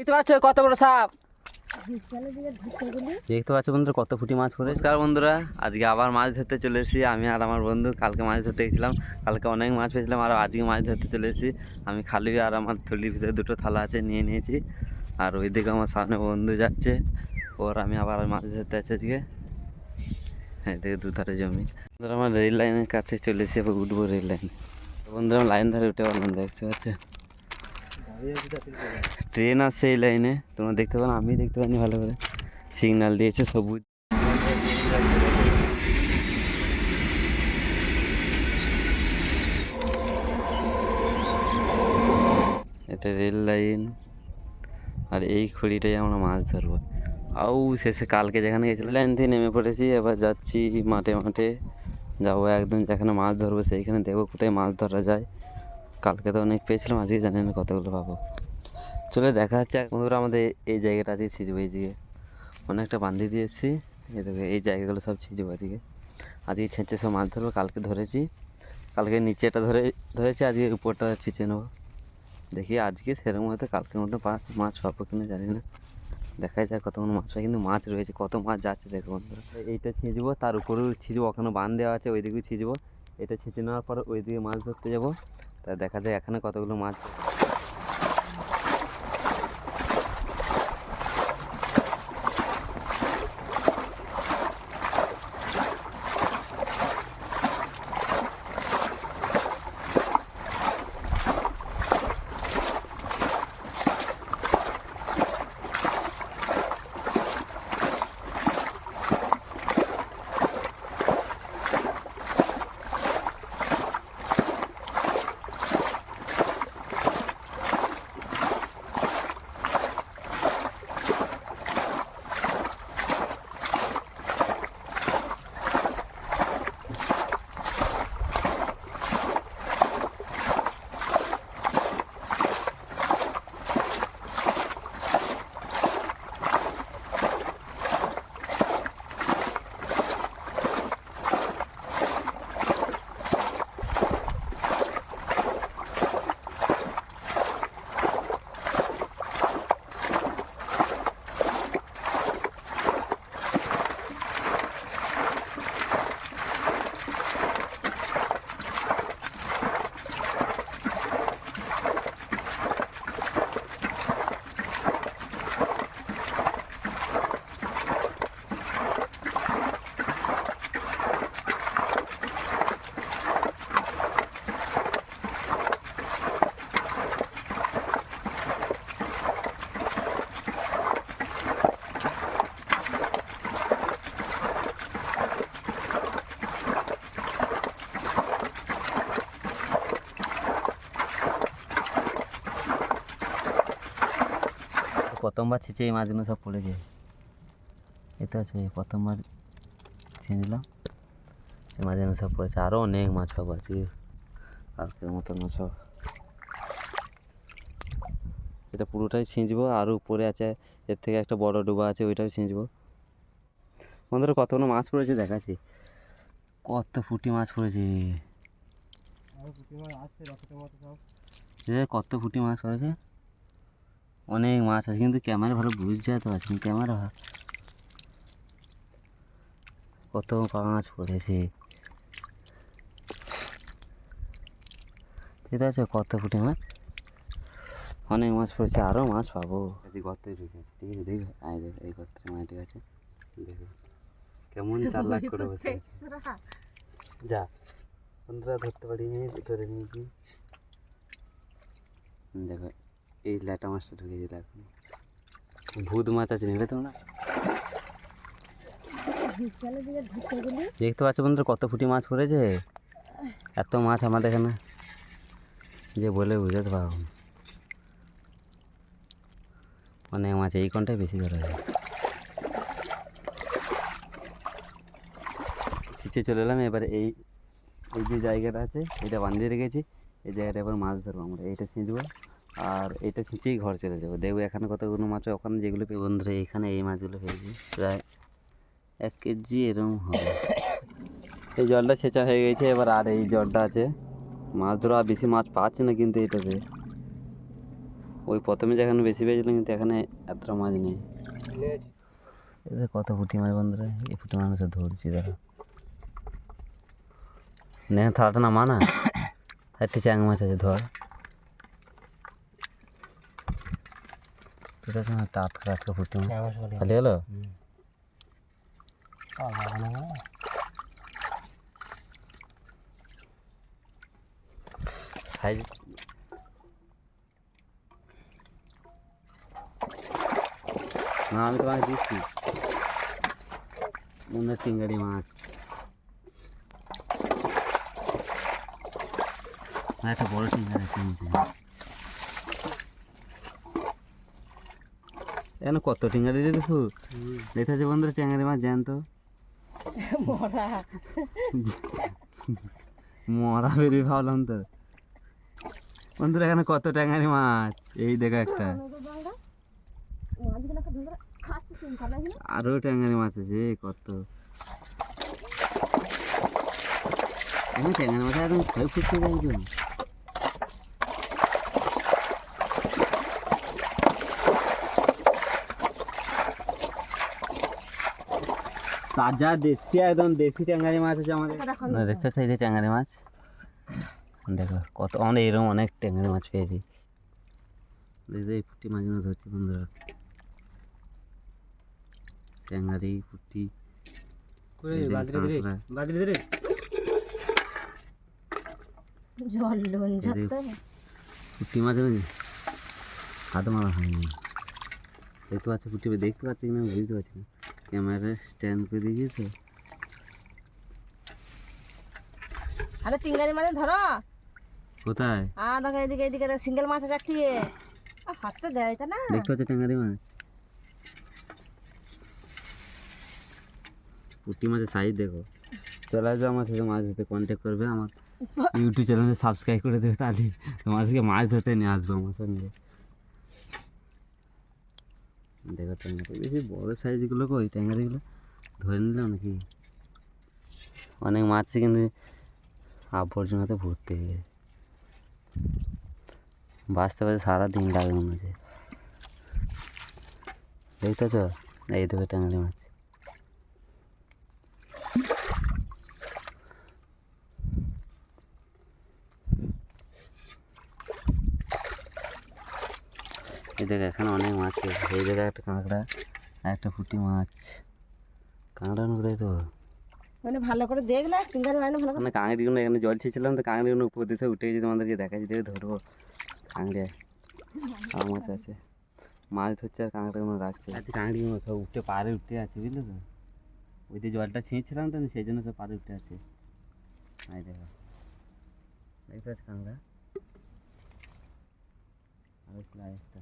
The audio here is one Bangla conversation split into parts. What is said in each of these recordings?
দেখতে পাচ্ছ কত বড় সাপ, দেখতে পাচ্ছ বন্ধুরা কত ফুটি মাছ পড়ে। নমস্কার বন্ধুরা, আজকে আবার মাছ ধরতে চলে এসেছি আমি আর আমার বন্ধু। কালকে মাছ ধরতে গেছিলাম, কালকে অনেক মাছ পেয়েছিলাম আর আজকে মাছ ধরতে চলে এসেছি। আমি খালি আর আমার থলির ভিতরে দুটো থালা আছে নিয়ে নিয়েছি। আর ওইদিকে আমার সামনে বন্ধু যাচ্ছে, ওর আমি আবার মাছ ধরতে আছি আজকে। হ্যাঁ, দেখে দুধারে জমি। বন্ধুরা আমার রেল লাইনের কাছে চলে এসেছি, এবার উঠবো রেল লাইন। বন্ধুরা লাইন ধারে উঠে পারলাম, দেখতে পাচ্ছে ট্রেন আসছে এই লাইনে, তোমরা দেখতে পারো, আমি দেখতে পাইনি ভালো করে। সিগন্যাল দিয়েছে সবুজ। এটা রেল লাইন আর এই খড়িটাই আমরা মাছ ধরবো। আউ শেষে কালকে যেখানে গেছিলাম লাইন থেকে নেমে পড়েছি, এবার যাচ্ছি মাঠে মাঠে যাবো একদম, যেখানে মাছ ধরবো সেইখানে দেখবো কোথায় মাছ ধরা যায়। কালকে তো অনেক পেয়েছিলাম, আজকে জানি না কতগুলো পাবো। চলে দেখা যাচ্ছে বন্ধুরা, আমাদের এই জায়গাটা আজকে ছিঁচবো। এই দিকে অনেকটা বান্ধি দিয়েছি, এই জায়গাগুলো সব ছিঁচবো আজকে। আজকে ছেঁচে সব মাছ ধরবো। কালকে ধরেছি, কালকে নিচেটা ধরেছি, আজকে উপরটা ছিঁচে নেবো। দেখি আজকে সেরকম হয়তো কালকের মতো মাছ পাবো কিনা জানি না, দেখাই যায় কতক্ষণ মাছ পাই। কিন্তু মাছ রয়েছে, কত মাছ যাচ্ছে দেখো বন্ধুরা। এইটা ছিঁচবো, তার উপরেও ছিঁচবো, ওখানে বাঁধ দেওয়া আছে, ওইদিকেও ছিঁচবো। এটা ছিঁচে নেওয়ার পর ওইদিকে মাছ ধরতে যাবো, তা দেখা যায় এখানে কতগুলো মাছ। প্রথমবার ছিঁচে এই মাছগুলো সব পড়ে যায়। এটা আছে প্রথমবার ছিঁচলাম, এই মাছগুলো সব পড়েছে। আরও অনেক মাছ পাবো আজকে, কালকের মতন মাছ পাবো। এটা পুরোটাই ছিঁচবো, আর উপরে আছে এর থেকে একটা বড় ডোবা আছে, ওইটাও ছিঁচবো। বন্ধুরা কতগুলো মাছ পড়েছে দেখাচ্ছি, কত ফুটি মাছ পড়েছে, কত ফুটি মাছ পড়েছে, অনেক মাছ আছে। কিন্তু ক্যামেরা ভালো বুঝতে তো পারছি, ক্যামেরা কত মাছ পড়েছে, ঠিক আছে। কত ফুটি মাছ, অনেক মাছ পড়েছে, আরও মাছ পাবো। গর্তে ঢুকে আছে, ঠিক আছে, দেখবে এই গর্তের মাটি আছে, দেখো কেমন চালাক করে বসে আছে। যা বন্ধুরা, ধরতে পারিনি, ধরে নিয়েছি। দেখো এই ল্যাটা মাছটা ঢুকেছিল, এখন ভূত মাছ আছে, নেবে তোমরা। দেখতে পাচ্ছ বন্ধুরা কত ফুটি মাছ পড়েছে, এত মাছ আমাদের এখানে যে বলে বুঝাতে পারবো না। অনেক মাছ, এই কোনটাই বেশি ধরা যায়। ছিঁচে চলে এলাম, এবার এই যে জায়গাটা আছে এটা বাঁধিয়ে রেখেছি, এই জায়গাটা এবার মাছ ধরবো আমরা। এইটা ছিঁচবো আর এইটা ছিঁচেই ঘর চলে যাবো। দেখবো এখানে কতগুলো মাছ, ওখানে যেগুলো পেয়ে বন্ধুরা, এইখানে এই মাছগুলো পেয়েছি প্রায় 1 কেজি এরকম হবে। এই জলটা ছেঁচা হয়ে গেছে, এবার আর এই জলটা আছে, মাছ ধরো আর বেশি মাছ পাচ্ছি না কিন্তু এটাতে। ওই প্রথমে যেখানে বেশি পেয়েছিলাম কিন্তু এখানে এতটা মাছ নেই। এদের কত পুঁটি মাছ বন্ধুরা, এই পুঁটি মাছ ধরছি দাঁড়া। নে থালাটা না মা না, একটি চ্যাং মাছ আছে ধর। ঠিক আছে না, টাটকা টাটকা পুঁটি মাছ খালি হলো। সাইজ না, আমি তোমাকে দিচ্ছি মনে টিঙ্গারি মাছ। একটা বড় টিঙ্গারি আছে এখানে, কত টিঙ্গারি দেখো দেখতে আছে বন্ধুরা, টিঙ্গারি মাছ জ্যান্ত মরা বেরিয়ে ভাবলাম তো বন্ধুরা, এখানে কত ট্যাঙ্গারি মাছ। এই দেখো একটা, আরো ট্যাঙ্গারি মাছ আছে কত। এখানে ট্যাঙ্গারি মাছ একদম ভয় ফুটতে যায়। তাজা দেশি একদম দেশি ট্যাঙ্গারি মাছ আছে আমাদের। না দেখতে চাই যে ট্যাঙ্গারি মাছ দেখো কত, আমাদের এরকম অনেক ট্যাঙ্গারি মাছ পেয়েছি। দেখো এই পুঁটি মাছগুলো ধরছি বন্ধুরা, ট্যাঙ্গারি পুঁটি পুঁটি মাছ হাত মারা হয়নি। দেখতে পাচ্ছি পুঁটি, দেখতে পাচ্ছি কিনা বুঝতে পারছি না, ক্যামেরা স্ট্যান্ড করে দিয়েছে। আরে টিঙ্গারি মাছ ধরো কোথায়? দেখো এদিকে এদিকে সিঙ্গেল মাছ আছে একটি, হাতে দেয় তা না। দেখতে পাচ্ছি ট্যাঙ্গারি মাছ, পুঁটি মাছের সাইজ দেখো। চলে আসবে আমার সাথে মাছ ধরতে, কন্ট্যাক্ট করবে, আমার ইউটিউব চ্যানেলে সাবস্ক্রাইব করে দেবে, তাহলে তোমাদেরকে মাছ ধরতে নিয়ে আসবো আমার সঙ্গে। দেখো ট্যাঙ্গারি বেশি বড় সাইজগুলো, ওই ট্যাঙ্গারিগুলো ধরে নিলাম নাকি। অনেক মাছ কিন্তু আবর্জনাতে ভর্তি হয়ে গেছে, বাঁচতে বাঁচতে সারাদিন লাগে মনে হচ্ছে। দেখতেছ এই দেখো ট্যাঙ্গারি মাছ। এই দেখো এখানে অনেক মাছ আছে। এই দেখো একটা কাঁকড়া, একটা পুঁটি মাছ। কাঁকড়া নদী তো মানে ভালো করে দেখলে টিঙ্গারি মাছ ভালো করে। কাঁকড়িগুলো এখানে জল ছিলাম তো, কাঁকড়িগুলো উপর দিতে উঠে গেছে, তোমাদেরকে দেখাচ্ছি, দেখে ধরবো। কাঁকড়ি আর মাছ আছে, মাছ ধরছে আর কাঁকড়াগুলো রাখছে। আজকে কাঁকড়িগুলো সব উঠে পাড়ে উঠে আছে, বুঝলে তো, ওই যে জলটা ছিঁচছিলাম তো, সেই জন্য সব পাড়ে উঠে আছে। এই দেখো দেখতে পাচ্ছি কাঁকড়া আর একটা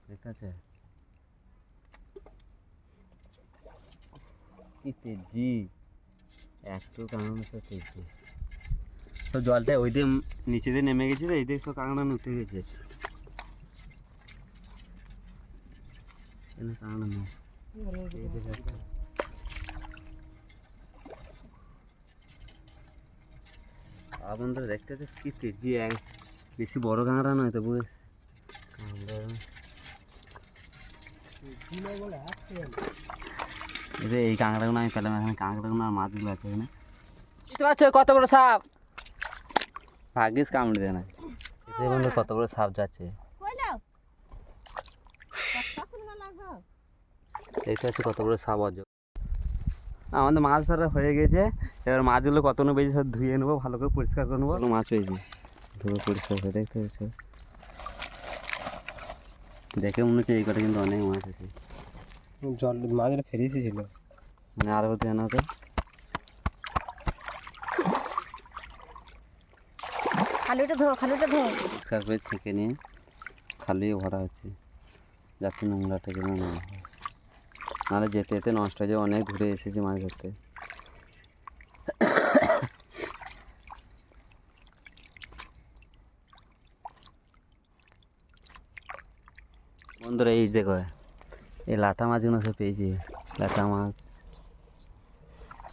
দেখতে আছে। কি তেজি, একটু কাঁকড়া সব তেজি, সব জলটা ওই দিয়ে নিচে দিয়ে নেমে গেছে, এই দিকে সব কাঁকড়া উঠে গেছে। কাঁকড়া নেই, বন্ধুরা দেখতে পাচ্ছ কি তেজি, বেশি বড় কাঁকড়া নয় তবু এই কাঁকড়াগুলো আমি পেলাম এখানে, কাঁকড়াগুলো আর মাছগুলো আছে এখানে। বুঝতে পারছো কতগুলো সাপ, ভাগ্যিস কামড়ে দেয় না। বন্ধু কতগুলো সাপ যাচ্ছে, দেখতে পাচ্ছি কতগুলো সাপ অজ। আমাদের মাছ ধরা হয়ে গেছে, এবার মাছগুলো কতগুলো বেশি সব ধুয়ে নেবো, ভালো করে পরিষ্কার করে নেবো। মাছ পেয়েছি ধুয়ে পরিষ্কার করে, দেখতে পাচ্ছি দেখে মনে হচ্ছে এই কটা কিন্তু অনেক মাছ আছে। জল মাছটা ফেরে এসেছিল, মানে আরও দেওয়া হতো। খালুটা ধো পরিষ্কার করে ছেঁকে নিয়ে খালিও ভরা হচ্ছে, যাতে নোংরাটা যেন না হয়, নাহলে যেতে যেতে নষ্ট হয়ে যায়। অনেক ঘুরে এসেছি মাছ ধরতে। বন্ধুরা এই দেখো এই লাটা মাছগুলো সব পেয়েছি, লাটা মাছ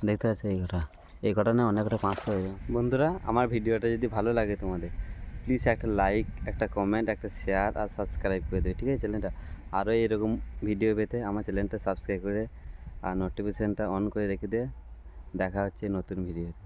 দেখতে পাচ্ছ এই ঘটা। এই কটা না অনেকটা 500 হয়ে যাবে। বন্ধুরা, আমার ভিডিওটা যদি ভালো লাগে তোমাদের, প্লিজ একটা লাইক, একটা কমেন্ট, একটা শেয়ার আর সাবস্ক্রাইব করে দেবে, ঠিক আছে? চ্যানেলটা আরও এরকম ভিডিও পেতে আমার চ্যানেলটা সাবস্ক্রাইব করে আর নোটিফিকেশানটা অন করে রেখে দিয়ে দেখা হচ্ছে নতুন ভিডিওতে।